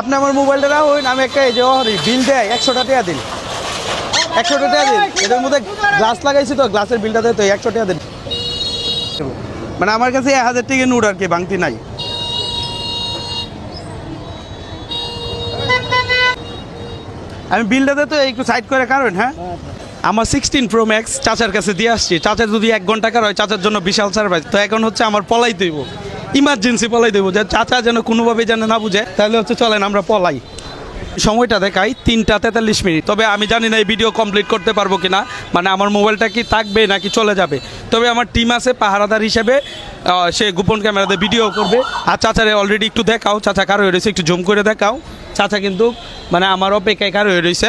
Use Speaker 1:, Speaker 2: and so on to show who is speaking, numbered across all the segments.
Speaker 1: আপনি আমার মোবাইলটা রাখুন, আমি একটা এই যে বিল দেয় 100 টাকা দিন, 100 টাকা দিন। এটার মধ্যে গ্লাস লাগাইছি তো, গ্লাসের বিলটা দেয় তো 100 টাকা দিন। মানে আমার কাছে 1000 টাকা নোট আর কি, ভাঙতি নাই। আমি বিলটাতে তো একটু সাইড করে কারণ হ্যাঁ আমার 16 Pro Max চাচার কাছে দিয়ে আসছি। চাচার যদি 1 ঘন্টা কার হয় চাচার জন্য বিশাল সারপ্রাইজ। তো এখন হচ্ছে আমার পলাই দেব, ইমার্জেন্সি পলাই দেবো, যে চাচা যেন কোনোভাবে যেন না বুঝে। তাহলে হচ্ছে চলেন আমরা পলাই। সময়টা দেখাই 3টা 43 মিনিট। তবে আমি জানি না এই ভিডিও কমপ্লিট করতে পারবো কিনা, মানে আমার মোবাইলটা কি থাকবে নাকি চলে যাবে। তবে আমার টিম আছে পাহারাদার হিসেবে, সে গোপন ক্যামেরাতে ভিডিও করবে। আর চাচারে অলরেডি একটু দেখাও, চাচা কারো হয়ে রয়েছে, একটু জুম করে দেখাও। চাচা কিন্তু মানে আমার অপেক্ষায় কারো হয়ে রয়েছে,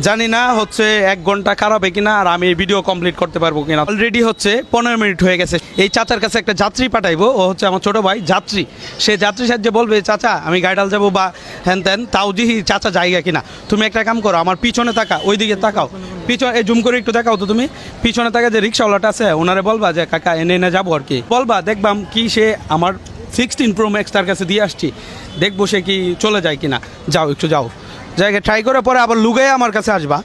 Speaker 1: জানি না হচ্ছে 1 ঘন্টা খারাপে কিনা আর আমি এই ভিডিও কমপ্লিট করতে পারবো কিনা। অলরেডি হচ্ছে 15 মিনিট হয়ে গেছে। এই চাচার কাছে একটা যাত্রী পাঠাইবো, ও হচ্ছে আমার ছোটো ভাই যাত্রী। সে যাত্রী সাহায্যে বলবে চাচা আমি গাইডাল যাবো বা হ্যান ত্যান, তাও দিহি চাচা জায়গা কিনা। তুমি একটা কাম করো, আমার পিছনে তাকা, ওইদিকে তাকাও, পিছনে এই জুম করে একটু দেখাও তো তুমি। পিছনে তাকা যে রিক্সাওয়ালাটা আছে ওনারে বলবা যে কাকা এনে এনে যাবো আর কি, বলবা দেখবাম কি সে আমার 16 Pro Max তার কাছে দিয়ে আসছি, দেখবো সে কি চলে যায় কিনা। যাও একটু যাও, জায়গায় ট্রাই করে পরে আবার লুগাই আমার কাছে আসবা।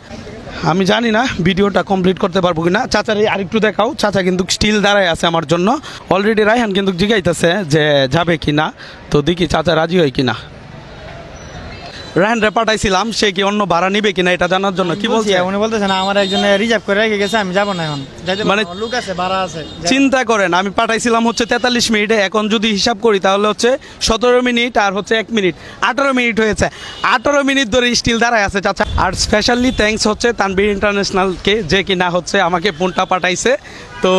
Speaker 1: আমি জানি না ভিডিওটা কমপ্লিট করতে পারবো কিনা। চাচার আরেকটু দেখাও, চাচা কিন্তু স্টিল দাঁড়ায় আছে আমার জন্য। অলরেডি রায়হান কিন্তু জিগাইতেছে যে যাবে কিনা, তো দেখি চাচা রাজি হয় কিনা। রায়হানরে পাঠাইছিলাম, সে কি অন্য ভাড়া নিবে কিনা এটা জানার জন্য। কি বলছে
Speaker 2: উনি বলতেছে না আমার একজন রিজার্ভ করে রেখে গেছে, আমি যাবো না এখন।
Speaker 1: মানে
Speaker 2: লোক আছে, ভাড়া আছে।
Speaker 1: চিন্তা করেন আমি পাঠাইছিলাম হচ্ছে 43 মিনিটে, এখন যদি হিসাব করি তাহলে হচ্ছে 17 মিনিট আর হচ্ছে 1 মিনিট, 18 মিনিট হয়েছে। 18 মিনিট ধরে স্টিল দাঁড়ায় আছে চাচা। আর স্পেশালি থ্যাঙ্কস হচ্ছে তানবীর ইন্টারন্যাশনালকে, যে কিনা হচ্ছে আমাকে ফোনটা পাঠাইছে। তো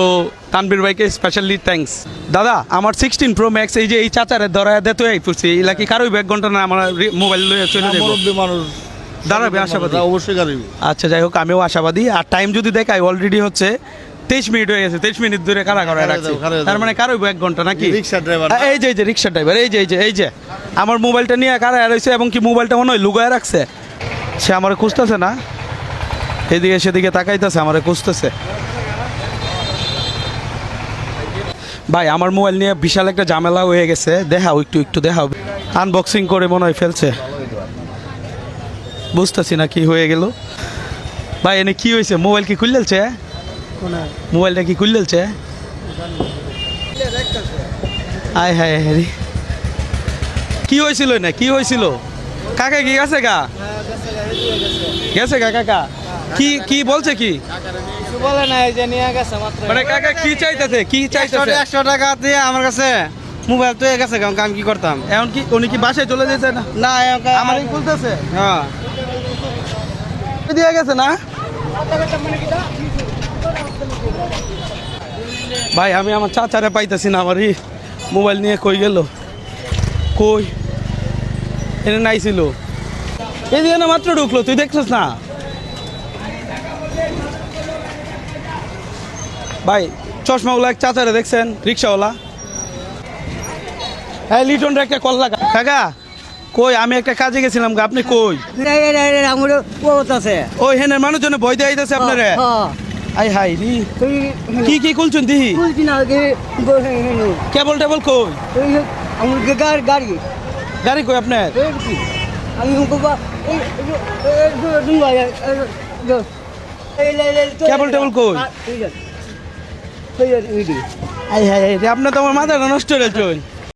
Speaker 1: তানবীর ভাইকে স্পেশালি থ্যাঙ্কস। দাদা আমার 16 Pro Max এই যে এই চাচারে ধরায় দিতে পড়ছি, এলা কি কারোই 1 ঘন্টা না আমার মোবাইল লয়ে চলে যাবে।
Speaker 3: মানুষ
Speaker 1: দাঁড়াবে আশাবাদী,
Speaker 3: অবশ্যই গাড়ি।
Speaker 1: আচ্ছা যাই হোক আমিও আশাবাদী। আর টাইম যদি দেখাই অলরেডি হচ্ছে 23 মিনিট হয়ে গেছে, 23 মিনিট ধরে কারা করা রাখছে। তার মানে কারোই 1 ঘন্টা নাকি।
Speaker 3: রিক্সা ড্রাইভার,
Speaker 1: এই যে রিক্সা ড্রাইভার, এই যে আমার মোবাইলটা নিয়ে কারা রয়েছে, এবং কি মোবাইলটা মনে হয় লুগায় রাখছে। সে আমার খুঁজতেছে না, এদিকে সেদিকে তাকাইতেছে, আমার খুঁজতেছে। ভাই আমার মোবাইল নিয়ে বিশাল একটা ঝামেলা হয়ে গেছে, দেখাও একটু দেখাও। আনবক্সিং করে মনে হয় ফেলছে, বুঝতেছি না কি হয়ে গেল। ভাই এনে কি হয়েছে, মোবাইল কি খুললেছে, মোবাইলটা কি খুললেছে। আয় হায় হ্যাঁ, কি হয়েছিল না কি হয়েছিল। কাকা কি গেছে গা, গেছে গা কাকা। কি বলছে কি
Speaker 2: বলে না, এই যে নিয়ে গেছে মাত্র।
Speaker 1: মানে কাকা কি চাইতেছে, কি চাইতেছে।
Speaker 2: 100 টাকা দিয়ে আমার কাছে মোবাইল তো গেছে, আমি কি করতাম
Speaker 1: এখন কি উনি কি বাসায় চলে যেতে না।
Speaker 2: না
Speaker 1: আমার খুলতেছে,
Speaker 2: হ্যাঁ
Speaker 1: দিয়ে গেছে না। ভাই আমি আমার চাচারে পাইতেছি না, আমার মোবাইল নিয়ে কই গেল, কই এনে নাইছিল, এই দিয়ে না মাত্র ঢুকলো, তুই দেখছিস না। ভাই চশমাওয়ালা এক চাচারে দেখছেন, রিক্সাওয়ালা। হ্যাঁ লিটন রে একটা কল লাগা। কাকা কই, আমি একটা কাজে গেছিলাম, আপনি কই। ওই হেনের মানুষজনে ভয় দিয়ে আইতেছে আপনারে। আই হাই রি কি খুলছেন দিহি, কেবল টেবল কই, গাড়ি কই আপনার। কেবল টেবল কই। আই হাই রে, আপনার তো আমার মাথাটা নষ্ট হয়ে চল।